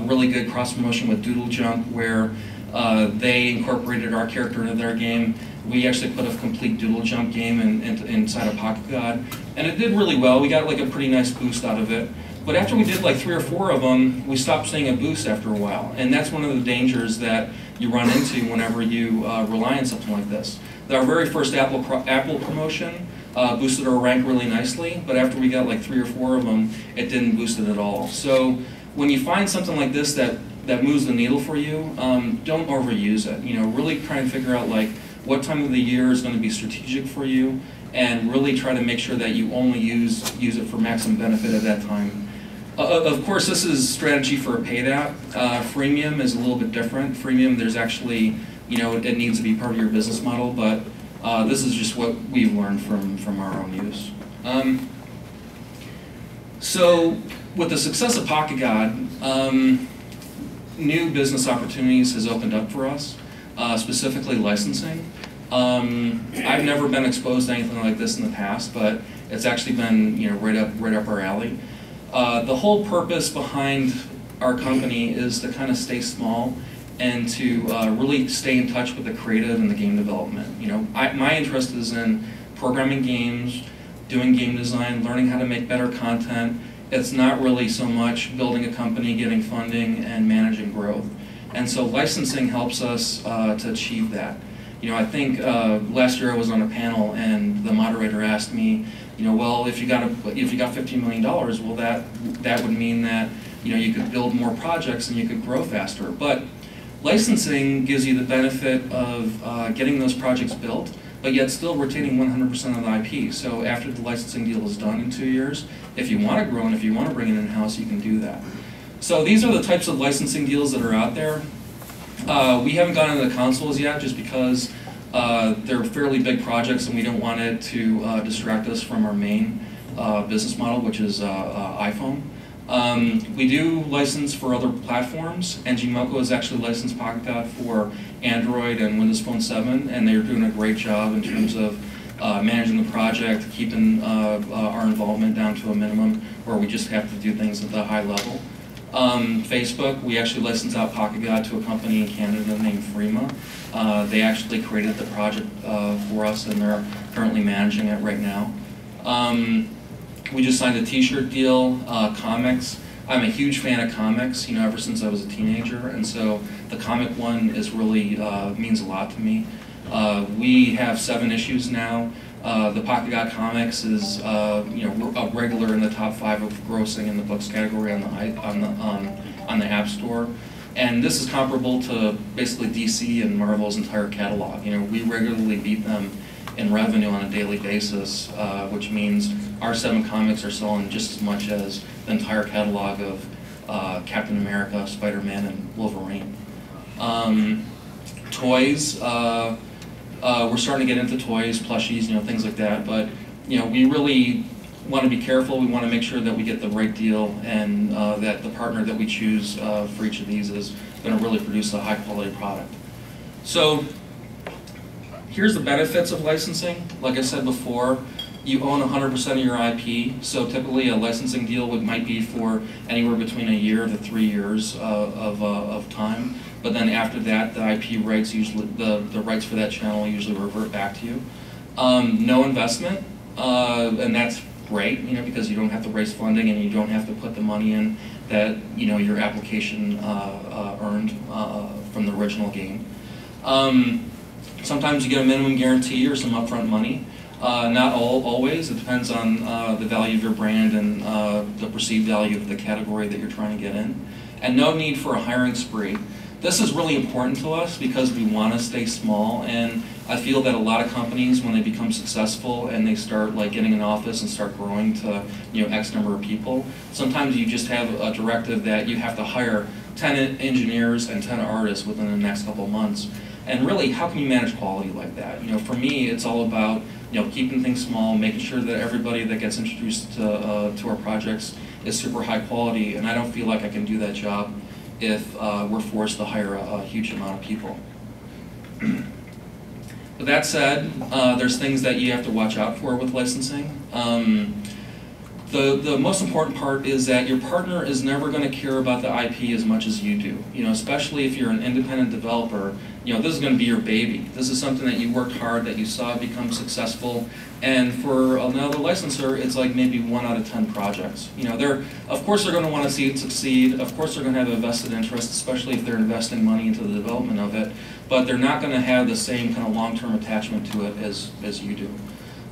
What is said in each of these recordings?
really good cross promotion with Doodle Jump, where they incorporated our character into their game. We actually put a complete Doodle Jump game inside of Pocket God, and it did really well. We got like a pretty nice boost out of it. But after we did like 3 or 4 of them, we stopped seeing a boost after a while, and that's one of the dangers that you run into whenever you rely on something like this. Our very first Apple promotion boosted our rank really nicely, but after we got like 3 or 4 of them, it didn't boost it at all. So when you find something like this that moves the needle for you, don't overuse it. You know, really try and figure out like what time of the year is going to be strategic for you, and really try to make sure that you only use it for maximum benefit at that time. Of course, this is strategy for a paid app. Freemium is a little bit different. Freemium, there's actually, you know, it needs to be part of your business model, but this is just what we've learned from our own use. So with the success of Pocket God, new business opportunities has opened up for us, specifically licensing. I've never been exposed to anything like this in the past, but it's actually been, you know, right up our alley. The whole purpose behind our company is to kind of stay small and to really stay in touch with the creative and the game development. You know, my interest is in programming games, doing game design, learning how to make better content. It's not really so much building a company, getting funding, and managing growth. And so licensing helps us to achieve that. You know, I think last year I was on a panel and the moderator asked me, you know, well, if you got $15 million, well, that would mean that, you know, you could build more projects and you could grow faster. But licensing gives you the benefit of getting those projects built, but yet still retaining 100% of the IP. So after the licensing deal is done in 2 years, if you want to grow and if you want to bring it in-house, you can do that. So these are the types of licensing deals that are out there. We haven't gotten into the consoles yet just because they're fairly big projects and we don't want it to distract us from our main business model, which is iPhone. We do license for other platforms. NGMoko has actually licensed Pocket God for Android and Windows Phone 7, and they're doing a great job in terms of managing the project, keeping our involvement down to a minimum where we just have to do things at the high level. Facebook, we actually licensed out Pocket God to a company in Canada named Freema. They actually created the project for us, and they're currently managing it right now. We just signed a t-shirt deal, comics. I'm a huge fan of comics, you know, ever since I was a teenager, and so the comic one is really means a lot to me. We have 7 issues now. The Pocket God comics is you know, a regular in the top 5 of grossing in the books category on the App Store, and this is comparable to basically DC and Marvel's entire catalog. You know, we regularly beat them in revenue on a daily basis, which means our 7 comics are selling just as much as the entire catalog of Captain America, Spider-Man, and Wolverine. Toys. We're starting to get into toys, plushies, you know, things like that. But you know, we really want to be careful. We want to make sure that we get the right deal, and that the partner that we choose for each of these is going to really produce a high-quality product. So here's the benefits of licensing. Like I said before, you own 100% of your IP. So typically, a licensing deal might be for anywhere between 1 year to 3 years of time. But then after that, the IP rights usually the rights for that channel usually revert back to you. No investment, and that's great, you know, because you don't have to raise funding and you don't have to put the money in that, you know, your application earned from the original game. Sometimes you get a minimum guarantee or some upfront money. Not always. It depends on the value of your brand and the perceived value of the category that you're trying to get in. And no need for a hiring spree. This is really important to us because we want to stay small, and I feel that a lot of companies, when they become successful and they start like getting an office and start growing to, you know, X number of people, sometimes you just have a directive that you have to hire 10 engineers and 10 artists within the next couple of months. And really, how can you manage quality like that? You know, for me, it's all about, you know, keeping things small, making sure that everybody that gets introduced to our projects is super high quality, and I don't feel like I can do that job if we're forced to hire a huge amount of people. With that said, there's things that you have to watch out for with licensing. The most important part is that your partner is never going to care about the IP as much as you do. Especially if you're an independent developer, this is going to be your baby. This is something that you worked hard, that you saw become successful. And for another licensor, it's like maybe 1 out of 10 projects. Of course they're going to want to see it succeed. Of course they're going to have a vested interest, especially if they're investing money into the development of it. But they're not going to have the same kind of long-term attachment to it as you do.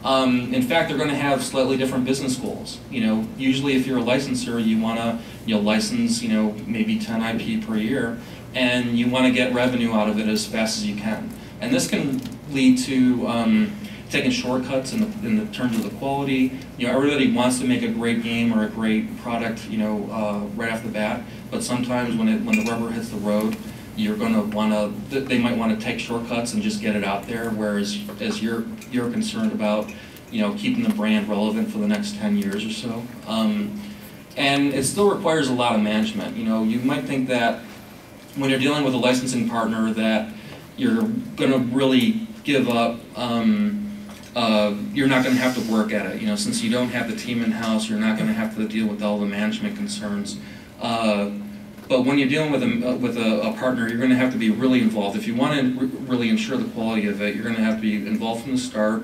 In fact, they're going to have slightly different business goals. Usually if you're a licensor, you want to license maybe 10 IP per year, and you want to get revenue out of it as fast as you can. And this can lead to taking shortcuts in the terms of the quality. Everybody wants to make a great game or a great product right off the bat, but sometimes when the rubber hits the road, you're going to want to. They might want to take shortcuts and just get it out there. Whereas, as you're concerned about, keeping the brand relevant for the next 10 years or so. And it still requires a lot of management. You might think that when you're dealing with a licensing partner that you're going to really give up. You're not going to have to work at it. Since you don't have the team in house, you're not going to have to deal with all the management concerns. But when you're dealing with a partner, you're going to have to be really involved. If you want to really ensure the quality of it, you're going to have to be involved from the start.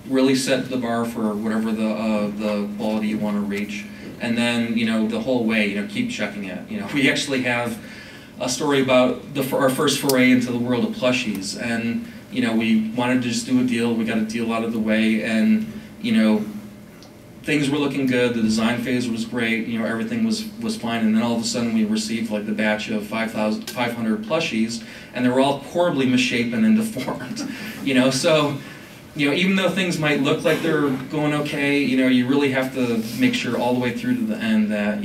Really set the bar for whatever the quality you want to reach, and then the whole way, keep checking it. We actually have a story about our first foray into the world of plushies, and we wanted to just do a deal. We got a deal out of the way, and things were looking good. The design phase was great. Everything was fine. And then all of a sudden, we received like the batch of 500 plushies, and they were all horribly misshapen and deformed. So even though things might look like they're going okay, you really have to make sure all the way through to the end that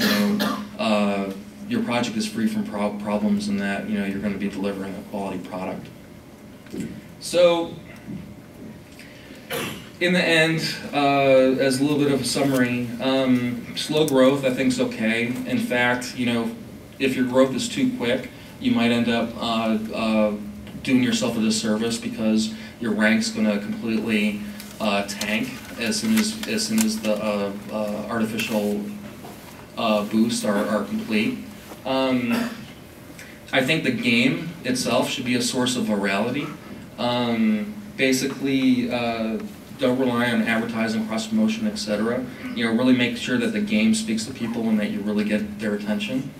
your project is free from problems, and that you're going to be delivering a quality product. So, in the end, as a little bit of a summary, slow growth I think is okay. In fact, if your growth is too quick, you might end up doing yourself a disservice, because your rank's going to completely tank as soon as the artificial boosts are complete. I think the game itself should be a source of virality. Basically, don't rely on advertising, cross-promotion, etc. Really make sure that the game speaks to people and that you really get their attention.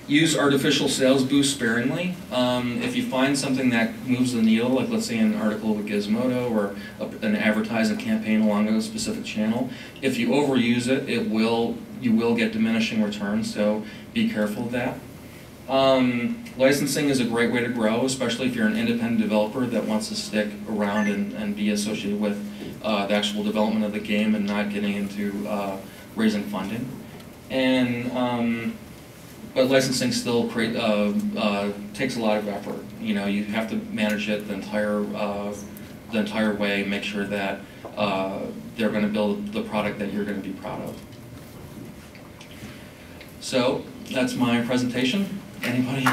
Use artificial sales boosts sparingly. If you find something that moves the needle, like let's say an article with Gizmodo or an advertising campaign along a specific channel, if you overuse it, you will get diminishing returns, so be careful of that. Licensing is a great way to grow, especially if you're an independent developer that wants to stick around and be associated with the actual development of the game and not getting into raising funding. But licensing still takes a lot of effort. You have to manage it the entire way, make sure that they're going to build the product that you're going to be proud of. So that's my presentation. Anybody?